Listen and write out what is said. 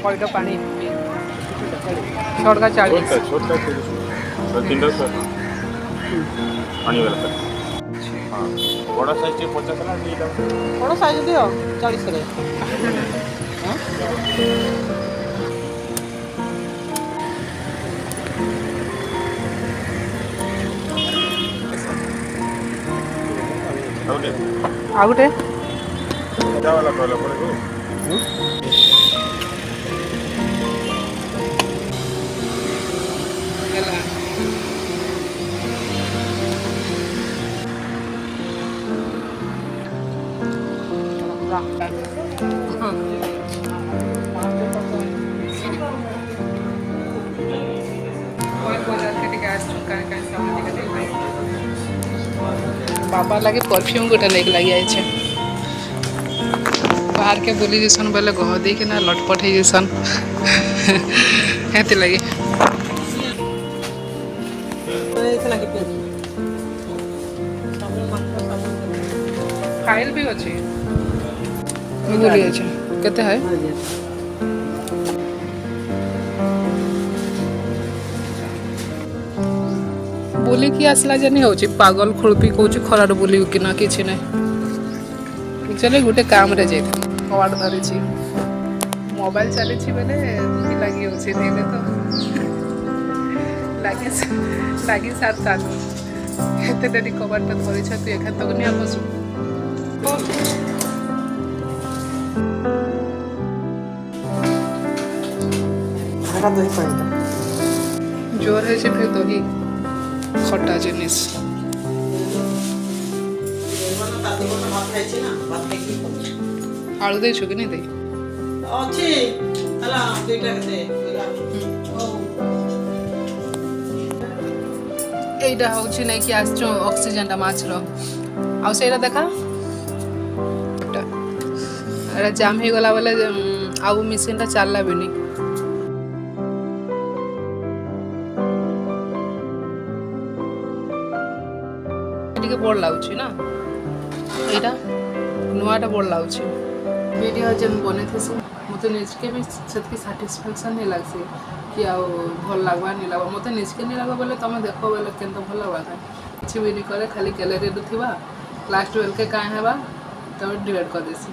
पैठ पानी छोटका 40 छोटका 3 सर पानी वाला सर हाँ बड़ा साइज 50 ना बड़ा साइज दियो 40 रे आ गोटे वाला कहला पड़े बाबा लगे परफ्यूम गोटे लेके लगी आए बाहर के बुली जैसन बोले गह दे कि ना लटपट है जैसन हेती लगे फाइल भी अच्छे बुली अच्छे केते है बुली की आसला जानी हो पागल खुड़पी कौच खरार बुली कि ना कि चले गोटे काम रे जाइए कवाड़ धरी मोबाइल चली बेले लगी हो तो लगी साथ साथ एते डेरी कबाटा धरी तू एखा तक नहीं बसु जोर है फिर दही खट्टा जिनिस आलू देछु कि नहीं दे अच्छी हला दुईटा दे एटा होछि नै कि आज ऑक्सीजन माछ रो आ सेरा देखा अरे जाम हो गला बोले आउ मशीन टा चलला भी नहीं ଟିକେ ବଡ଼ ଲାଗୁଛି ନା ଏଇଟା ନୂଆଟା ବଡ଼ ଲାଗୁଛି ଭିଡ଼ିଓ ଯେନ୍ ବନେଇଥିସି ମୋତେ ନିଜକେ ବି ସେତିକି ସାଟିସ୍ଫାକ୍ସନ୍ ହିଁ ଲାଗ୍ସି କି ଆଉ ଭଲ ଲାଗ୍ବା ନି ଲାଗ୍ବା ମୋତେ ନିଜକେ ନି ଲାଗ୍ବା ବୋଲେ ତୁମେ ଦେଖ ବୋଲେ କେନ୍ତା ଭଲ ଲାଗ୍ବା କାଁ କିଛି ବି ନି କରେ ଖାଲି ଗ୍ୟାଲେରୀରେ ଥିବା ଲାଷ୍ଟ ବେଲ୍କେ କାଁ ହେବା ତମେ ଡିଲିଟ୍ କରିଦେସି।